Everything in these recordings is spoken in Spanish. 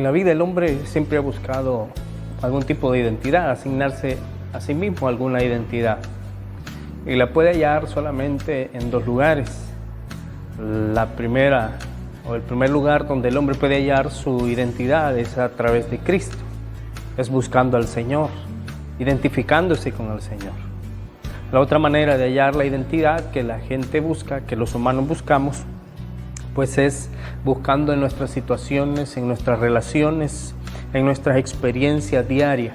la vida el hombre siempre ha buscado algún tipo de identidad, asignarse a sí mismo alguna identidad. Y la puede hallar solamente en dos lugares. La primera, o el primer lugar donde el hombre puede hallar su identidad es a través de Cristo. Es buscando al Señor, identificándose con el Señor. La otra manera de hallar la identidad que la gente busca, que los humanos buscamos, pues es buscando en nuestras situaciones, en nuestras relaciones, en nuestras experiencias diarias.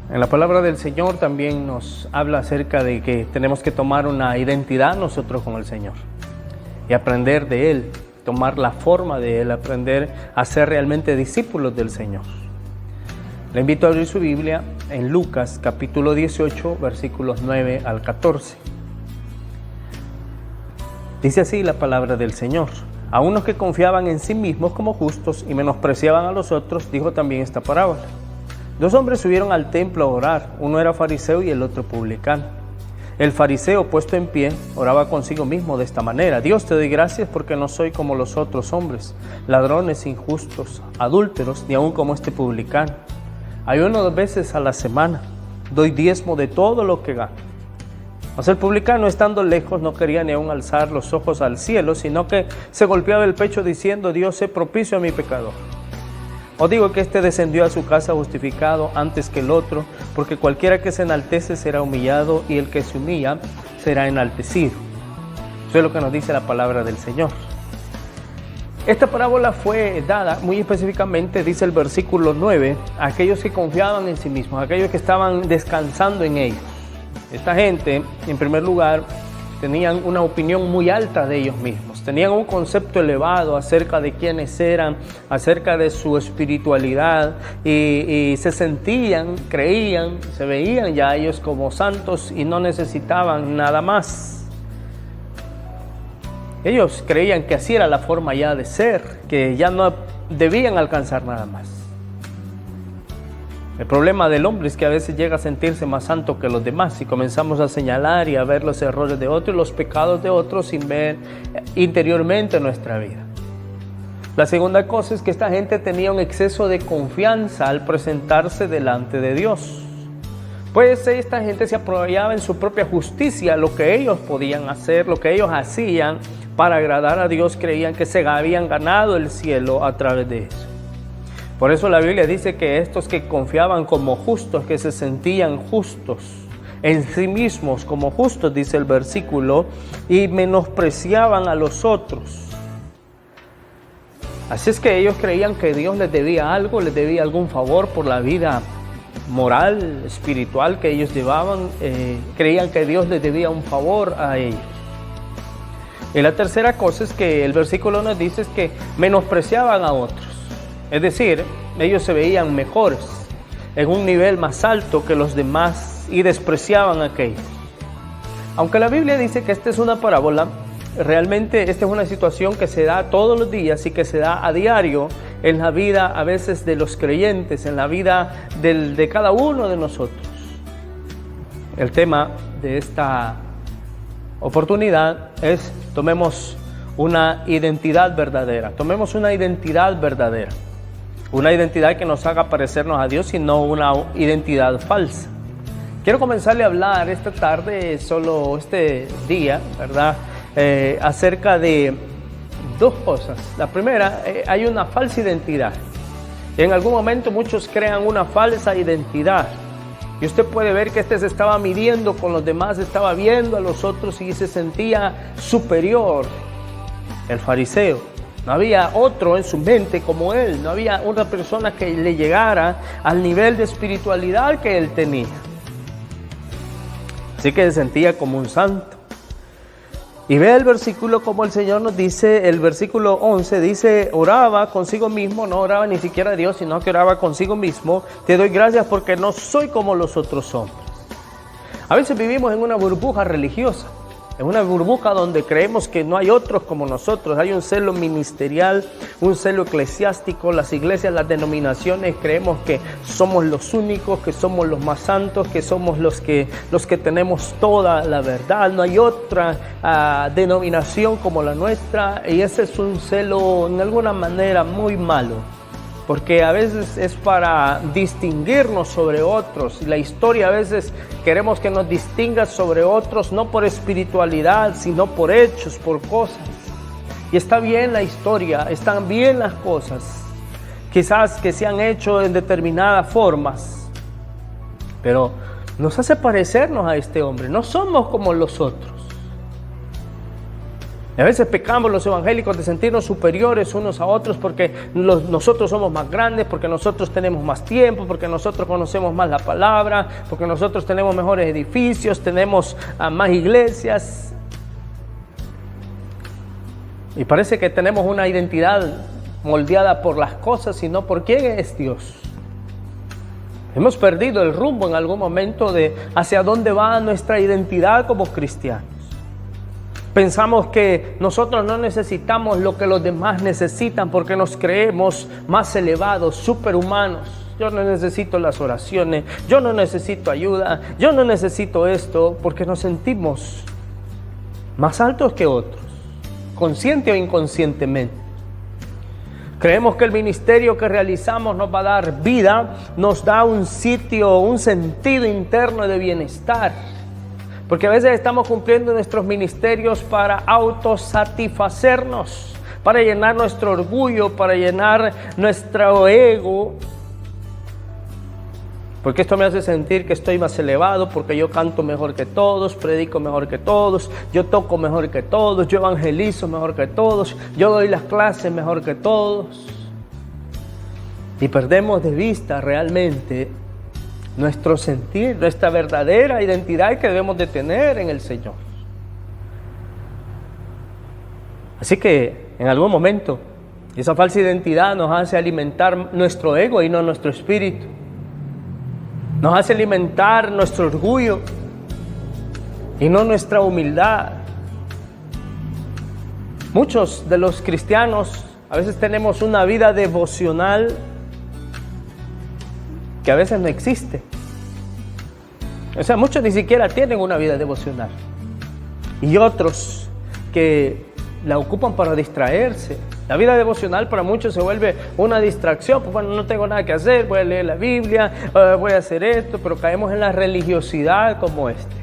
En la palabra del Señor también nos habla acerca de que tenemos que tomar una identidad nosotros con el Señor y aprender de Él, tomar la forma de Él, aprender a ser realmente discípulos del Señor. Le invito a abrir su Biblia en Lucas capítulo 18, versículos 9 al 14. Dice así la palabra del Señor: a unos que confiaban en sí mismos como justos y menospreciaban a los otros, dijo también esta parábola. Dos hombres subieron al templo a orar, uno era fariseo y el otro publicano. El fariseo, puesto en pie, oraba consigo mismo de esta manera: Dios, te doy gracias porque no soy como los otros hombres, ladrones, injustos, adúlteros, ni aun como este publicano. Ayuno 2 veces a la semana, doy diezmo de todo lo que gano. Mas el publicano, estando lejos, no quería ni aun alzar los ojos al cielo, sino que se golpeaba el pecho diciendo: Dios, sé propicio a mi pecador. Os digo que este descendió a su casa justificado antes que el otro, porque cualquiera que se enaltece será humillado, y el que se humilla será enaltecido. Eso es lo que nos dice la palabra del Señor. Esta parábola fue dada muy específicamente, dice el versículo 9, a aquellos que confiaban en sí mismos, a aquellos que estaban descansando en ellos. Esta gente, en primer lugar, tenían una opinión muy alta de ellos mismos, tenían un concepto elevado acerca de quiénes eran, acerca de su espiritualidad, y se sentían, creían, se veían ya ellos como santos y no necesitaban nada más. Ellos creían que así era la forma ya de ser, que ya no debían alcanzar nada más. El problema del hombre es que a veces llega a sentirse más santo que los demás y comenzamos a señalar y a ver los errores de otros y los pecados de otros sin ver interiormente nuestra vida. La segunda cosa es que esta gente tenía un exceso de confianza al presentarse delante de Dios. Pues esta gente se apoyaba en su propia justicia, lo que ellos podían hacer, lo que ellos hacían para agradar a Dios. Creían que se habían ganado el cielo a través de eso. Por eso la Biblia dice que estos que confiaban como justos, que se sentían justos en sí mismos como justos, dice el versículo, y menospreciaban a los otros. Así es que ellos creían que Dios les debía algo, les debía algún favor por la vida moral, espiritual que ellos llevaban. Creían que Dios les debía un favor a ellos. Y la tercera cosa es que el versículo nos dice es que menospreciaban a otros. Es decir, ellos se veían mejores, en un nivel más alto que los demás, y despreciaban a aquellos. Aunque la Biblia dice que esta es una parábola, realmente esta es una situación que se da todos los días y que se da a diario en la vida a veces de los creyentes, en la vida de cada uno de nosotros. El tema de esta oportunidad es: tomemos una identidad verdadera, tomemos una identidad verdadera. Una identidad que nos haga parecernos a Dios y no una identidad falsa. Quiero comenzarle a hablar esta tarde, solo este día, ¿verdad? Acerca de dos cosas. La primera, hay una falsa identidad. En algún momento muchos crean una falsa identidad. Y usted puede ver que este se estaba midiendo con los demás, estaba viendo a los otros y se sentía superior. El fariseo. No había otro en su mente como él, no había otra persona que le llegara al nivel de espiritualidad que él tenía. Así que se sentía como un santo. Y ve el versículo como el Señor nos dice, el versículo 11 dice: oraba consigo mismo, no oraba ni siquiera a Dios, sino que oraba consigo mismo: te doy gracias porque no soy como los otros hombres. A veces vivimos en una burbuja religiosa. en una burbuja donde creemos que no hay otros como nosotros. Hay un celo ministerial, un celo eclesiástico. Las iglesias, las denominaciones, creemos que somos los únicos, que somos los más santos, que somos los que tenemos toda la verdad. No hay otra denominación como la nuestra, y ese es un celo en alguna manera muy malo, porque a veces es para distinguirnos sobre otros. Y la historia a veces queremos que nos distinga sobre otros, no por espiritualidad, sino por hechos, por cosas. Y está bien la historia, están bien las cosas, quizás que se han hecho en determinadas formas, pero nos hace parecernos a este hombre. No somos como los otros. A veces pecamos los evangélicos de sentirnos superiores unos a otros porque nosotros somos más grandes, porque nosotros tenemos más tiempo, porque nosotros conocemos más la palabra, porque nosotros tenemos mejores edificios, tenemos más iglesias. Y parece que tenemos una identidad moldeada por las cosas y no por quién es Dios. Hemos perdido el rumbo en algún momento de hacia dónde va nuestra identidad como cristianos. Pensamos que nosotros no necesitamos lo que los demás necesitan porque nos creemos más elevados, superhumanos. Yo no necesito las oraciones, yo no necesito ayuda, yo no necesito esto, porque nos sentimos más altos que otros, consciente o inconscientemente. Creemos que el ministerio que realizamos nos va a dar vida, nos da un sitio, un sentido interno de bienestar. Porque a veces estamos cumpliendo nuestros ministerios para autosatisfacernos, para llenar nuestro orgullo, para llenar nuestro ego. Porque esto me hace sentir que estoy más elevado, porque yo canto mejor que todos, predico mejor que todos, yo toco mejor que todos, yo evangelizo mejor que todos, yo doy las clases mejor que todos. Y perdemos de vista realmente nuestro sentir, nuestra verdadera identidad que debemos de tener en el Señor. Así que en algún momento esa falsa identidad nos hace alimentar nuestro ego y no nuestro espíritu. Nos hace alimentar nuestro orgullo y no nuestra humildad. Muchos de los cristianos a veces tenemos una vida devocional que a veces no existe. O sea, muchos ni siquiera tienen una vida devocional. Y otros que la ocupan para distraerse. La vida devocional para muchos se vuelve una distracción. Pues bueno, no tengo nada que hacer, voy a leer la Biblia, voy a hacer esto, pero caemos en la religiosidad como este.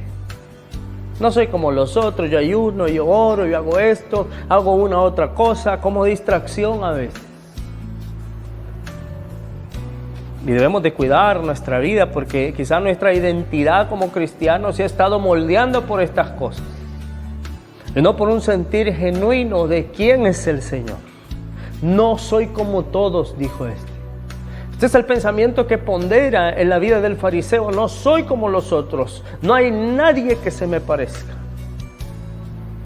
No soy como los otros, yo ayuno, yo oro, yo hago esto, hago una u otra cosa, como distracción a veces. Y debemos de cuidar nuestra vida porque quizás nuestra identidad como cristianos se ha estado moldeando por estas cosas. Y no por un sentir genuino de quién es el Señor. No soy como todos, dijo este. Este es el pensamiento que pondera en la vida del fariseo. No soy como los otros. No hay nadie que se me parezca.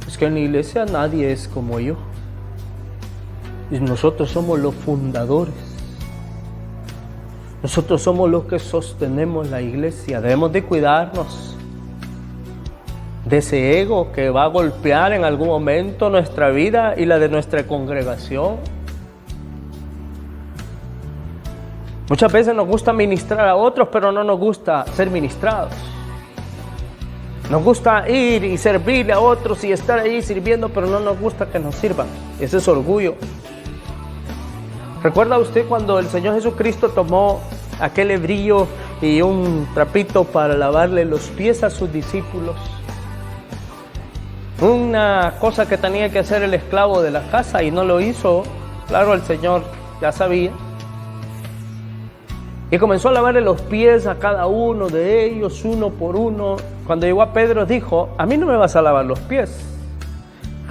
Es que en la iglesia nadie es como yo. Y nosotros somos los fundadores. Nosotros somos los que sostenemos la iglesia. Debemos de cuidarnos de ese ego que va a golpear en algún momento nuestra vida y la de nuestra congregación. Muchas veces nos gusta ministrar a otros, pero no nos gusta ser ministrados. Nos gusta ir y servirle a otros y estar ahí sirviendo, pero no nos gusta que nos sirvan. Ese es orgullo. ¿Recuerda usted cuando el Señor Jesucristo tomó aquel hebrillo y un trapito para lavarle los pies a sus discípulos? Una cosa que tenía que hacer el esclavo de la casa y no lo hizo. Claro, el Señor ya sabía. Y comenzó a lavarle los pies a cada uno de ellos, uno por uno. Cuando llegó a Pedro dijo, a mí no me vas a lavar los pies.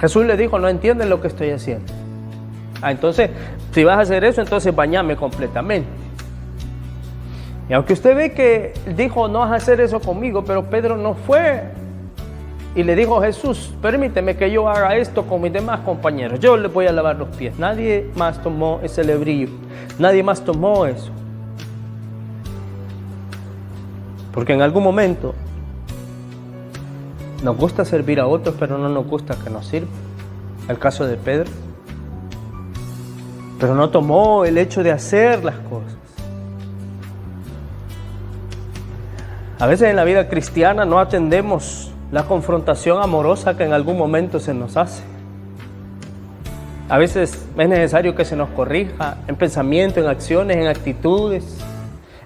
Jesús le dijo, no entienden lo que estoy haciendo. Entonces, si vas a hacer eso, entonces bañame completamente. Y aunque usted ve que dijo, no vas a hacer eso conmigo, pero Pedro no fue. Y le dijo a Jesús, permíteme que yo haga esto con mis demás compañeros. Yo les voy a lavar los pies. Nadie más tomó ese lebrillo. Nadie más tomó eso. Porque en algún momento Nos gusta servir a otros, pero no nos gusta que nos sirvan. El caso de Pedro. Pero no tomó el hecho de hacer las cosas. A veces en la vida cristiana no atendemos la confrontación amorosa que en algún momento se nos hace. A veces es necesario que se nos corrija en pensamiento, en acciones, en actitudes,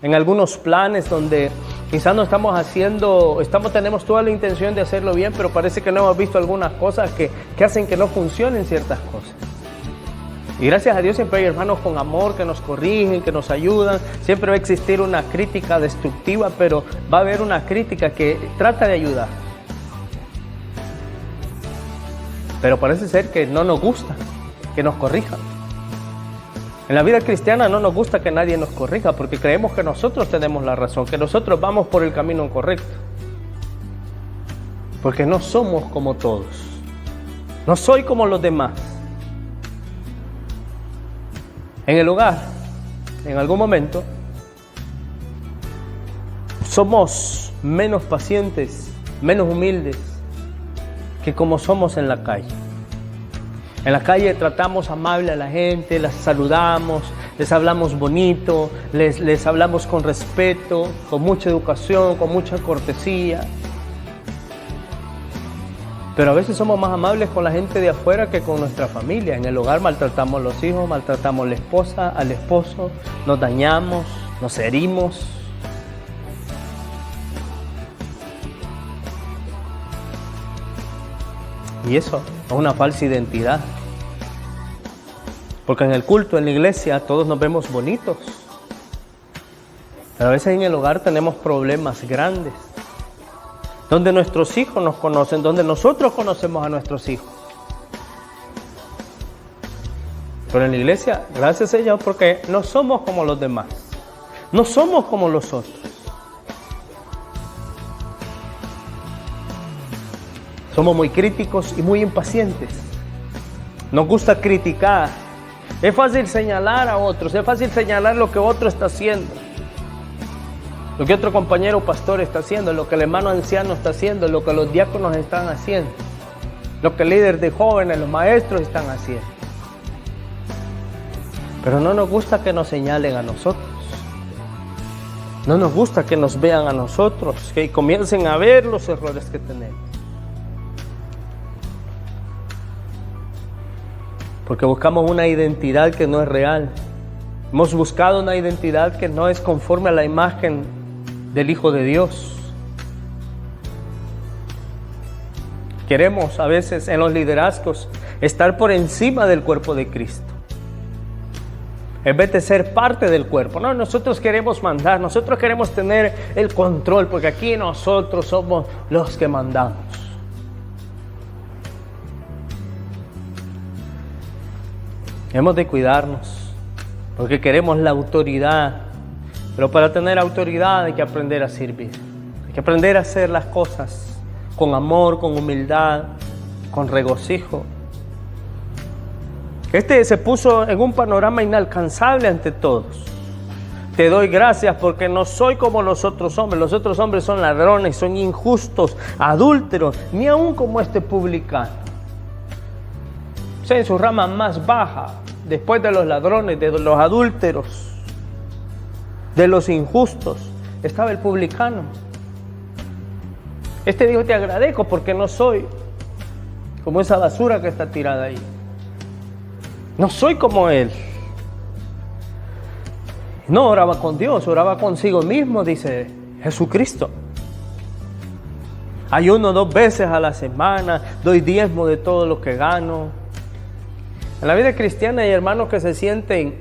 en algunos planes donde quizás no estamos haciendo, tenemos toda la intención de hacerlo bien, pero parece que no hemos visto algunas cosas que hacen que no funcionen ciertas cosas. Y gracias a Dios siempre hay hermanos con amor que nos corrigen, que nos ayudan. Siempre va a existir una crítica destructiva, pero va a haber una crítica que trata de ayudar. Pero parece ser que no nos gusta que nos corrijan. En la vida cristiana no nos gusta que nadie nos corrija porque creemos que nosotros tenemos la razón, que nosotros vamos por el camino correcto. Porque no somos como todos. No soy como los demás. En el hogar, en algún momento, somos menos pacientes, menos humildes que como somos en la calle. En la calle tratamos amable a la gente, las saludamos, les hablamos bonito, les hablamos con respeto, con mucha educación, con mucha cortesía. Pero a veces somos más amables con la gente de afuera que con nuestra familia. En el hogar maltratamos a los hijos, maltratamos a la esposa, al esposo, nos dañamos, nos herimos. Y eso es una falsa identidad. Porque en el culto, en la iglesia, todos nos vemos bonitos. Pero a veces en el hogar tenemos problemas grandes. Donde nuestros hijos nos conocen, donde nosotros conocemos a nuestros hijos. Pero en la iglesia, gracias a Dios, porque no somos como los demás. No somos como los otros. Somos muy críticos y muy impacientes. Nos gusta criticar. Es fácil señalar a otros, es fácil señalar lo que otro está haciendo. Lo que otro compañero pastor está haciendo, lo que el hermano anciano está haciendo, lo que los diáconos están haciendo, lo que el líder de jóvenes, los maestros están haciendo. Pero no nos gusta que nos señalen a nosotros. No nos gusta que nos vean a nosotros, que comiencen a ver los errores que tenemos. Porque buscamos una identidad que no es real. Hemos buscado una identidad que no es conforme a la imagen del Hijo de Dios. Queremos a veces en los liderazgos estar por encima del cuerpo de Cristo. En vez de ser parte del cuerpo. No, nosotros queremos mandar, nosotros queremos tener el control, porque aquí nosotros somos los que mandamos. Hemos de cuidarnos, porque queremos la autoridad. Pero para tener autoridad hay que aprender a servir. Hay que aprender a hacer las cosas con amor, con humildad, con regocijo. Este se puso en un panorama inalcanzable ante todos. Te doy gracias porque no soy como los otros hombres. Los otros hombres son ladrones, son injustos, adúlteros, ni aún como este publicano. O sea, en su rama más baja, después de los ladrones, de los adúlteros, de los injustos, estaba el publicano. Este dijo, te agradezco porque no soy como esa basura que está tirada ahí. No soy como él. No oraba con Dios, oraba consigo mismo, dice Jesucristo. Ayuno 2 veces a la semana, doy diezmo de todo lo que gano. En la vida cristiana hay hermanos que se sienten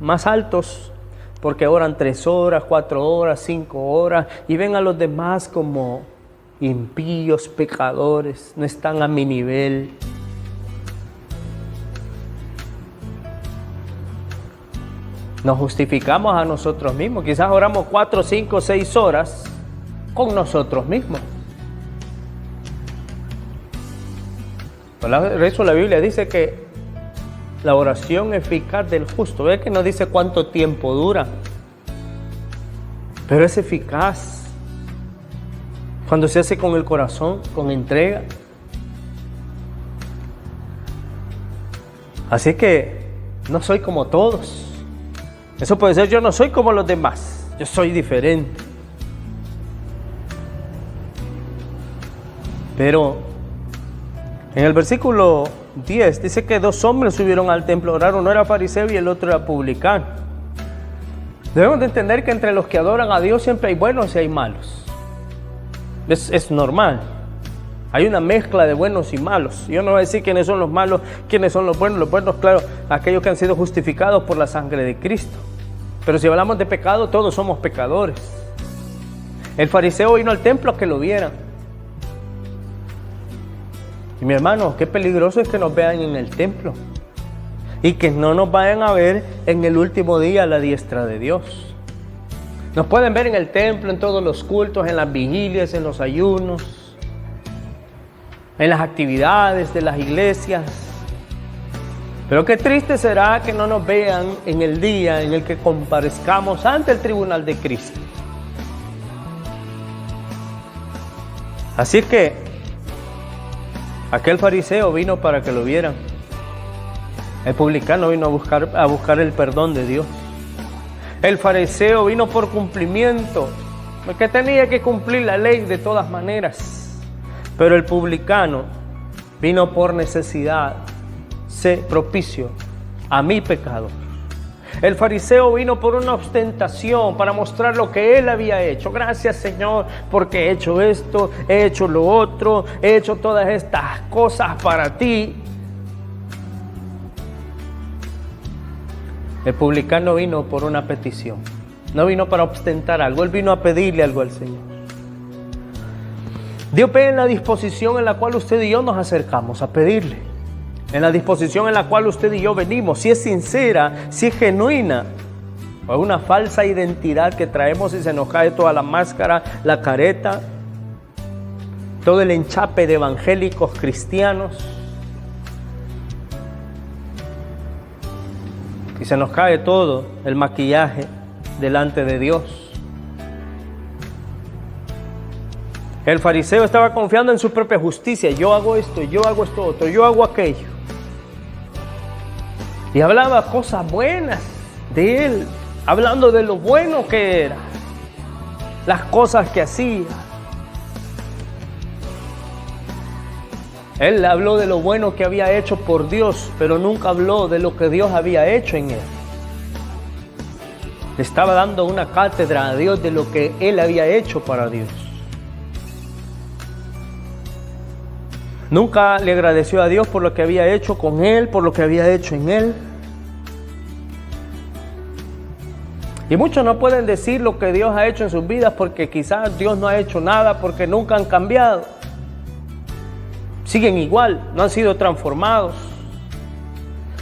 más altos porque oran 3 horas, 4 horas, 5 horas y ven a los demás como impíos, pecadores, no están a mi nivel. Nos justificamos a nosotros mismos. Quizás oramos 4, 5, 6 horas con nosotros mismos. Por eso la Biblia dice que la oración eficaz del justo, ve que no dice cuánto tiempo dura, pero es eficaz. cuando se hace con el corazón, con entrega. Así que no soy como todos. Eso puede ser, yo no soy como los demás, yo soy diferente. Pero en el versículo 10 dice que 2 hombres subieron al templo a orar, uno era fariseo y el otro era publicano. Debemos de entender que entre los que adoran a Dios siempre hay buenos y hay malos. Es normal. Hay una mezcla de buenos y malos. Yo no voy a decir quiénes son los malos, quiénes son los buenos. Los buenos, claro, aquellos que han sido justificados por la sangre de Cristo. Pero si hablamos de pecado, todos somos pecadores. El fariseo vino al templo a que lo vieran. Y mi hermano, qué peligroso es que nos vean en el templo y que no nos vayan a ver en el último día a la diestra de Dios. Nos pueden ver en el templo, en todos los cultos, en las vigilias, en los ayunos, en las actividades de las iglesias. Pero qué triste será que no nos vean en el día en el que comparezcamos ante el tribunal de Cristo. Así que aquel fariseo vino para que lo vieran. El publicano vino a buscar el perdón de Dios. El fariseo vino por cumplimiento, porque tenía que cumplir la ley de todas maneras. Pero el publicano vino por necesidad, sé propicio a mi pecado. El fariseo vino por una ostentación, para mostrar lo que él había hecho. Gracias, Señor, porque he hecho esto, he hecho lo otro, he hecho todas estas cosas para ti. El publicano vino por una petición. No vino para ostentar algo, él vino a pedirle algo al Señor. Dios ve en la disposición en la cual usted y yo nos acercamos a pedirle. En la disposición en la cual usted y yo venimos, si es sincera, si es genuina, o es una falsa identidad que traemos y se nos cae toda la máscara, la careta, todo el enchape de evangélicos cristianos, y se nos cae todo el maquillaje delante de Dios. El fariseo estaba confiando en su propia justicia. Yo hago esto, yo hago esto otro, yo hago aquello. Y hablaba cosas buenas de él, hablando de lo bueno que era, las cosas que hacía. Él habló de lo bueno que había hecho por Dios, pero nunca habló de lo que Dios había hecho en él. Le estaba dando una cátedra a Dios de lo que él había hecho para Dios. Nunca le agradeció a Dios por lo que había hecho con él, por lo que había hecho en él. Y muchos no pueden decir lo que Dios ha hecho en sus vidas porque quizás Dios no ha hecho nada, porque nunca han cambiado. Siguen igual, no han sido transformados.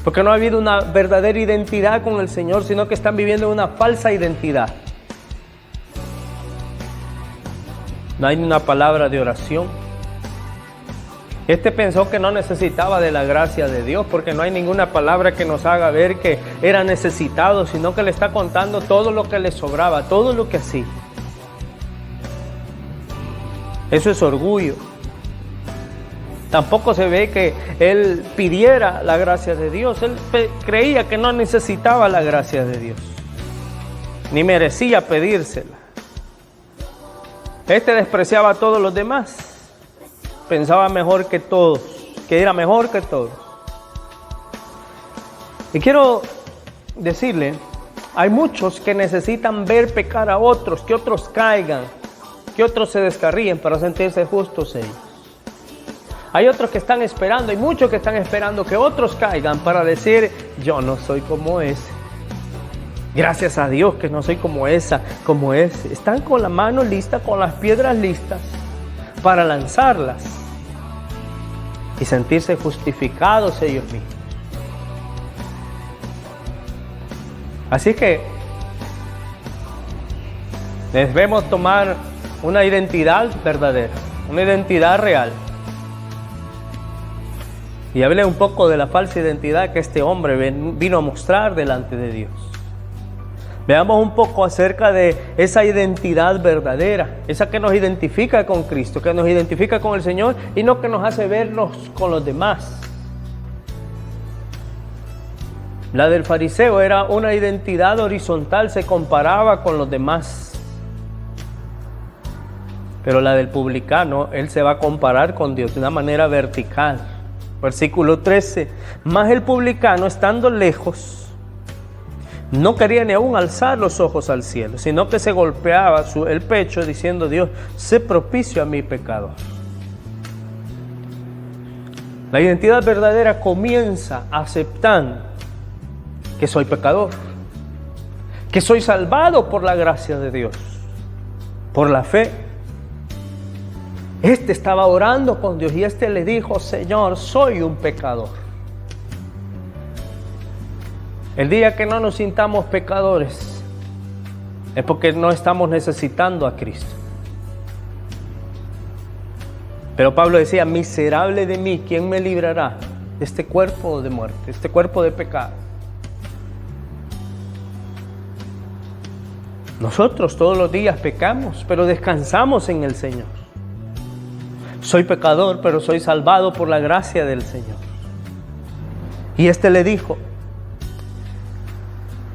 Porque no ha habido una verdadera identidad con el Señor, sino que están viviendo una falsa identidad. No hay ni una palabra de oración. Este pensó que no necesitaba de la gracia de Dios, porque no hay ninguna palabra que nos haga ver que era necesitado, sino que le está contando todo lo que le sobraba, todo lo que hacía. Eso es orgullo. Tampoco se ve que él pidiera la gracia de Dios. Él creía que no necesitaba la gracia de Dios, ni merecía pedírsela. Este despreciaba a todos los demás. Pensaba mejor que todos, que era mejor que todos. Y quiero decirle, hay muchos que necesitan ver pecar a otros, que otros caigan, que otros se descarríen para sentirse justos ellos. Hay otros que están esperando, hay muchos que están esperando que otros caigan para decir, yo no soy como ese. Gracias a Dios que no soy como esa, como ese. Están con la mano lista, con las piedras listas para lanzarlas y sentirse justificados ellos mismos. Así que debemos tomar una identidad verdadera, una identidad real. Y hablé un poco de la falsa identidad que este hombre vino a mostrar delante de Dios. Veamos un poco acerca de esa identidad verdadera, esa que nos identifica con Cristo, que nos identifica con el Señor y no que nos hace vernos con los demás. La del fariseo era una identidad horizontal, se comparaba con los demás. Pero la del publicano, él se va a comparar con Dios de una manera vertical. Versículo 13, mas el publicano, estando lejos, no quería ni aún alzar los ojos al cielo, sino que se golpeaba el pecho diciendo: Dios, sé propicio a mi pecador. La identidad verdadera comienza aceptando que soy pecador, que soy salvado por la gracia de Dios, por la fe. Este estaba orando con Dios y este le dijo: Señor, soy un pecador. El día que no nos sintamos pecadores es porque no estamos necesitando a Cristo. Pero Pablo decía: miserable de mí, ¿quién me librará de este cuerpo de muerte, este cuerpo de pecado? Nosotros todos los días pecamos, pero descansamos en el Señor. Soy pecador, pero soy salvado por la gracia del Señor. Y este le dijo: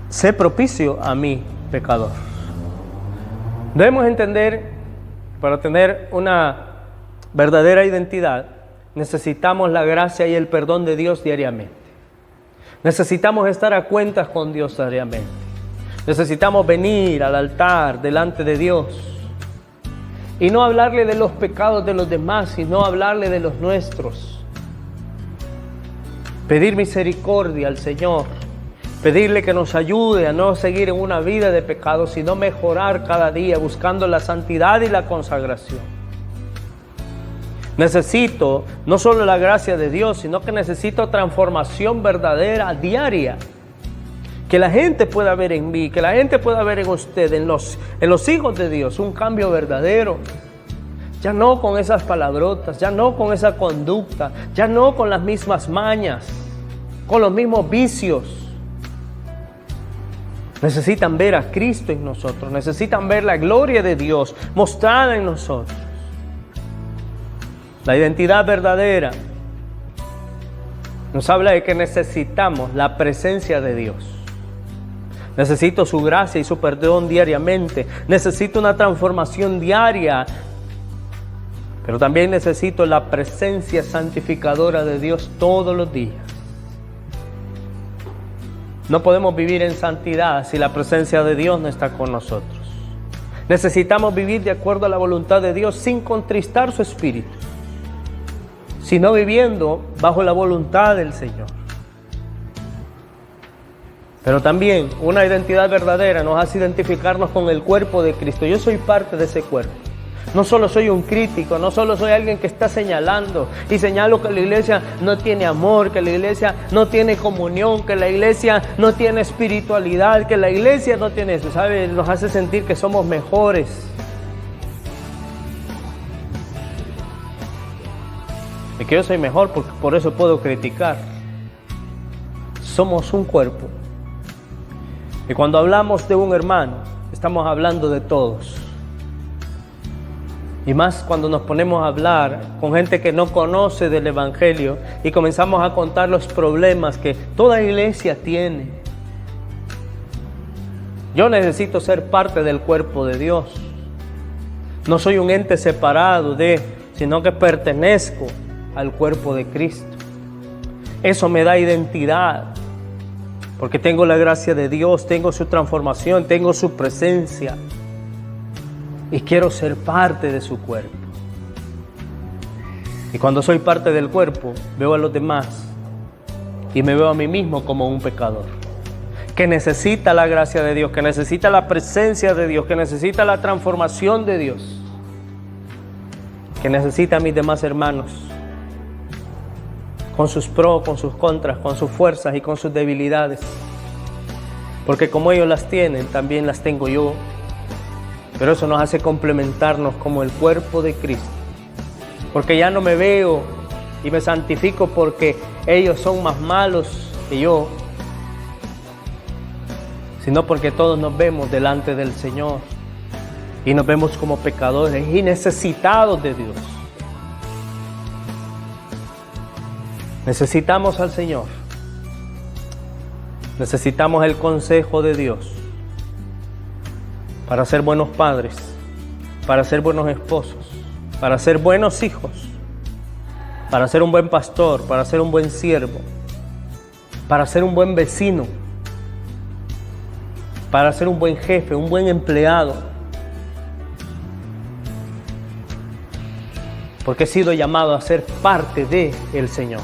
sé propicio a mí, pecador. Debemos entender, para tener una verdadera identidad, necesitamos la gracia y el perdón de Dios diariamente. Necesitamos estar a cuentas con Dios diariamente. Necesitamos venir al altar delante de Dios y no hablarle de los pecados de los demás, sino hablarle de los nuestros. Pedir misericordia al Señor. Pedirle que nos ayude a no seguir en una vida de pecado, sino mejorar cada día buscando la santidad y la consagración. Necesito no solo la gracia de Dios, sino que necesito transformación verdadera diaria. Que la gente pueda ver en mí, que la gente pueda ver en usted, en los hijos de Dios, un cambio verdadero. Ya no con esas palabrotas, ya no con esa conducta, ya no con las mismas mañas, con los mismos vicios. Necesitan ver a Cristo en nosotros, necesitan ver la gloria de Dios mostrada en nosotros. La identidad verdadera nos habla de que necesitamos la presencia de Dios. Necesito su gracia y su perdón diariamente. Necesito una transformación diaria. Pero también necesito la presencia santificadora de Dios todos los días. No podemos vivir en santidad si la presencia de Dios no está con nosotros. Necesitamos vivir de acuerdo a la voluntad de Dios sin contristar su espíritu, sino viviendo bajo la voluntad del Señor. Pero también una identidad verdadera nos hace identificarnos con el cuerpo de Cristo. Yo soy parte de ese cuerpo. No solo soy un crítico, no solo soy alguien que está señalando y señalo que la iglesia no tiene amor, que la iglesia no tiene comunión, que la iglesia no tiene espiritualidad, que la iglesia no tiene eso, ¿sabe? Nos hace sentir que somos mejores. Y que yo soy mejor porque por eso puedo criticar. Somos un cuerpo. Y cuando hablamos de un hermano, estamos hablando de todos. Y más cuando nos ponemos a hablar con gente que no conoce del Evangelio y comenzamos a contar los problemas que toda iglesia tiene. Yo necesito ser parte del cuerpo de Dios. No soy un ente separado sino que pertenezco al cuerpo de Cristo. Eso me da identidad, porque tengo la gracia de Dios, tengo su transformación, tengo su presencia. Y quiero ser parte de su cuerpo. Y cuando soy parte del cuerpo, veo a los demás y me veo a mí mismo como un pecador, que necesita la gracia de Dios, que necesita la presencia de Dios, que necesita la transformación de Dios, que necesita a mis demás hermanos, con sus pros, con sus contras, con sus fuerzas y con sus debilidades. Porque como ellos las tienen, también las tengo yo. Pero eso nos hace complementarnos como el cuerpo de Cristo. Porque ya no me veo y me santifico porque ellos son más malos que yo. sino porque todos nos vemos delante del Señor y nos vemos como pecadores y necesitados de Dios. Necesitamos al Señor. Necesitamos el consejo de Dios para ser buenos padres, para ser buenos esposos, para ser buenos hijos, para ser un buen pastor, para ser un buen siervo, para ser un buen vecino, para ser un buen jefe, un buen empleado. Porque he sido llamado a ser parte del Señor.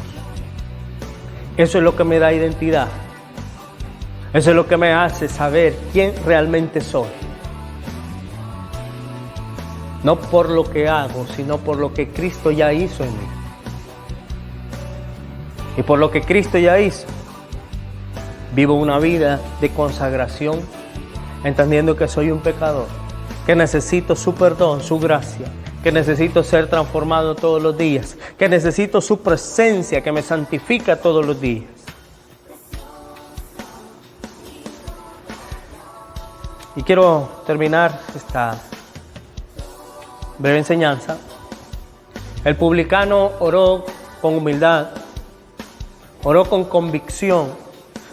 Eso es lo que me da identidad. Eso es lo que me hace saber quién realmente soy. No por lo que hago, sino por lo que Cristo ya hizo en mí. Y por lo que Cristo ya hizo, vivo una vida de consagración, entendiendo que soy un pecador, que necesito su perdón, su gracia, que necesito ser transformado todos los días, que necesito su presencia que me santifica todos los días. Y quiero terminar esta breve enseñanza. El publicano oró con humildad, oró con convicción,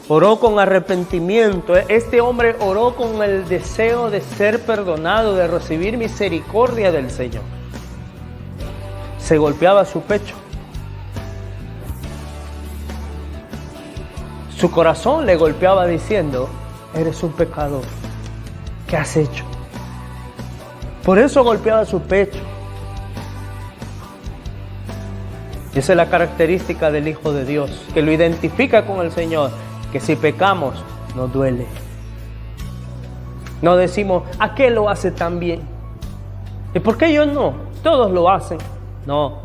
oró con arrepentimiento. Este hombre oró con el deseo de ser perdonado, de recibir misericordia del Señor. Se golpeaba su pecho. Su corazón le golpeaba diciendo: eres un pecador. ¿Qué has hecho? Por eso golpeaba su pecho. Esa es la característica del Hijo de Dios, que lo identifica con el Señor, que si pecamos, nos duele. No decimos: ¿a qué lo hace tan bien? ¿Y por qué yo no? Todos lo hacen. No,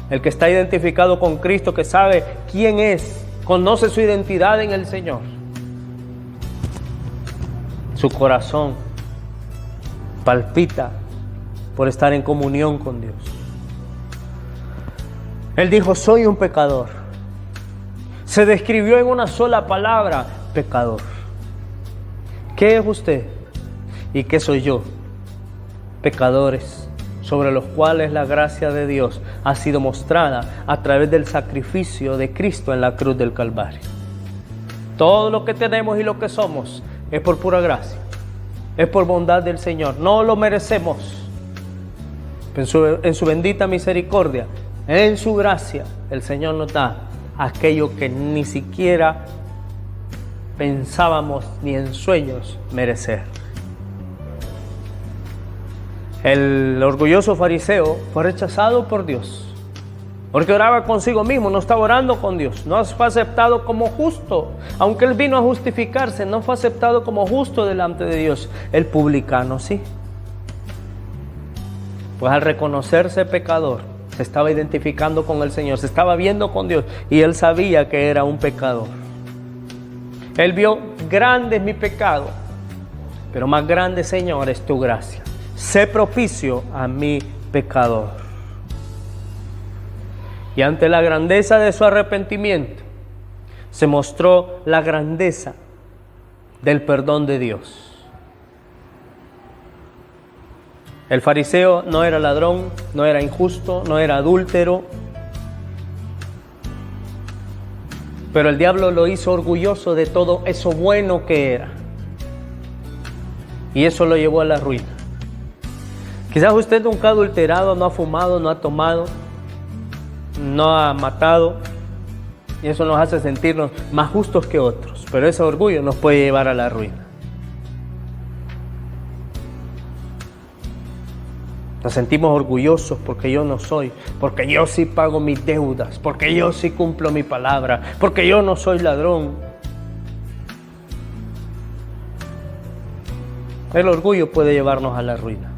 el que está identificado con Cristo, que sabe quién es, conoce su identidad en el Señor. Su corazón palpita por estar en comunión con Dios. Él dijo: soy un pecador. Se describió en una sola palabra: pecador. ¿Qué es usted? ¿Y qué soy yo? Pecadores, sobre los cuales la gracia de Dios ha sido mostrada a través del sacrificio de Cristo en la cruz del Calvario. Todo lo que tenemos y lo que somos es por pura gracia, es por bondad del Señor. No lo merecemos. En su bendita misericordia, en su gracia, el Señor nos da aquello que ni siquiera pensábamos ni en sueños merecer. El orgulloso fariseo fue rechazado por Dios, porque oraba consigo mismo, no estaba orando con Dios. No fue aceptado como justo. Aunque él vino a justificarse, no fue aceptado como justo delante de Dios. El publicano sí. Pues al reconocerse pecador, se estaba identificando con el Señor, se estaba viendo con Dios, y él sabía que era un pecador. Él vio: grande es mi pecado, pero más grande, Señor, es tu gracia. Sé propicio a mi pecador. Y ante la grandeza de su arrepentimiento, se mostró la grandeza del perdón de Dios. El fariseo no era ladrón, no era injusto, no era adúltero, pero el diablo lo hizo orgulloso de todo eso bueno que era, y eso lo llevó a la ruina. Quizás usted nunca ha adulterado, no ha fumado, no ha tomado, no ha matado, y eso nos hace sentirnos más justos que otros, pero ese orgullo nos puede llevar a la ruina. Nos sentimos orgullosos porque yo no soy, porque yo sí pago mis deudas, porque yo sí cumplo mi palabra, porque yo no soy ladrón. El orgullo puede llevarnos a la ruina.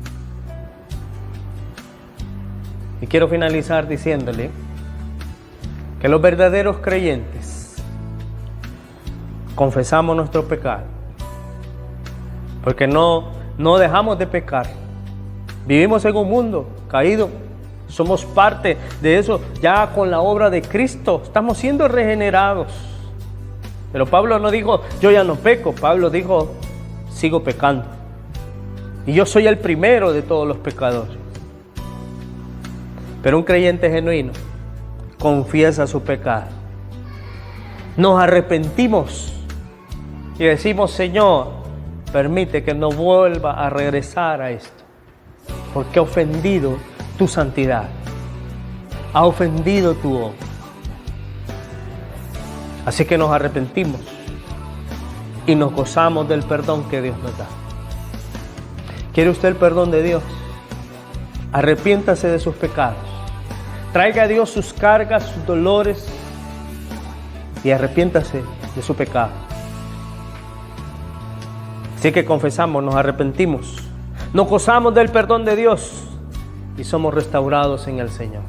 Y quiero finalizar diciéndole que los verdaderos creyentes confesamos nuestro pecado, porque no dejamos de pecar. Vivimos en un mundo caído, somos parte de eso ya con la obra de Cristo, estamos siendo regenerados. Pero Pablo no dijo: yo ya no peco. Pablo dijo: sigo pecando. Y yo soy el primero de todos los pecadores. Pero un creyente genuino confiesa su pecado. Nos arrepentimos y decimos: Señor, permite que no vuelva a regresar a esto, porque ha ofendido tu santidad, ha ofendido tu obra. Así que nos arrepentimos y nos gozamos del perdón que Dios nos da. ¿Quiere usted el perdón de Dios? Arrepiéntase de sus pecados. Traiga a Dios sus cargas, sus dolores, y arrepiéntase de su pecado. Así que confesamos, nos arrepentimos, nos gozamos del perdón de Dios y somos restaurados en el Señor.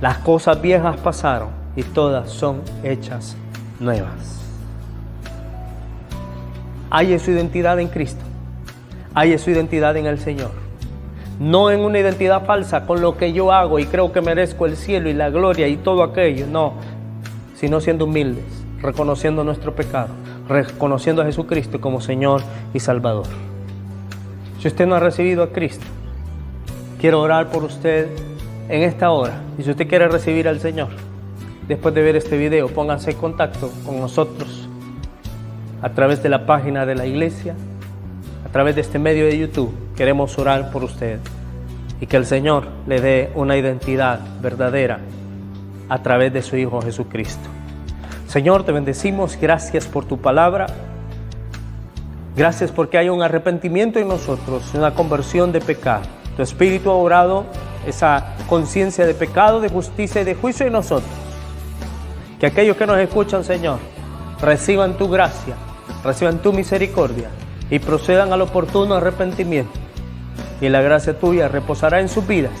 Las cosas viejas pasaron y todas son hechas nuevas. Halle su identidad en Cristo, halle su identidad en el Señor. No en una identidad falsa con lo que yo hago y creo que merezco el cielo y la gloria y todo aquello, no, sino siendo humildes, reconociendo nuestro pecado, reconociendo a Jesucristo como Señor y Salvador. Si usted no ha recibido a Cristo, quiero orar por usted en esta hora. Y si usted quiere recibir al Señor, después de ver este video, pónganse en contacto con nosotros a través de la página de la iglesia, a través de este medio de YouTube. Queremos orar por usted y que el Señor le dé una identidad verdadera a través de su Hijo Jesucristo. Señor, te bendecimos, gracias por tu palabra. Gracias porque hay un arrepentimiento en nosotros, una conversión de pecado. Tu Espíritu ha obrado esa conciencia de pecado, de justicia y de juicio en nosotros. Que aquellos que nos escuchan, Señor, reciban tu gracia, reciban tu misericordia y procedan al oportuno arrepentimiento. Y la gracia tuya reposará en sus vidas,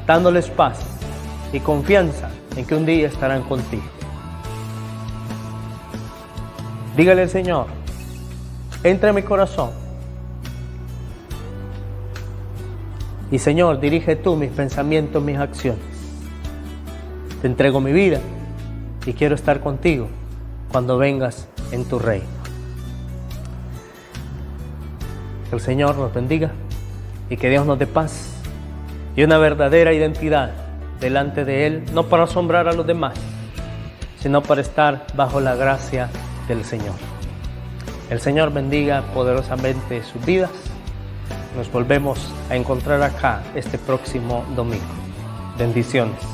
dándoles paz y confianza en que un día estarán contigo. Dígale al Señor: entra en mi corazón. Y Señor, dirige tú mis pensamientos, mis acciones. Te entrego mi vida y quiero estar contigo cuando vengas en tu reino. Que el Señor nos bendiga y que Dios nos dé paz y una verdadera identidad delante de Él, no para asombrar a los demás, sino para estar bajo la gracia del Señor. El Señor bendiga poderosamente sus vidas. Nos volvemos a encontrar acá este próximo domingo. Bendiciones.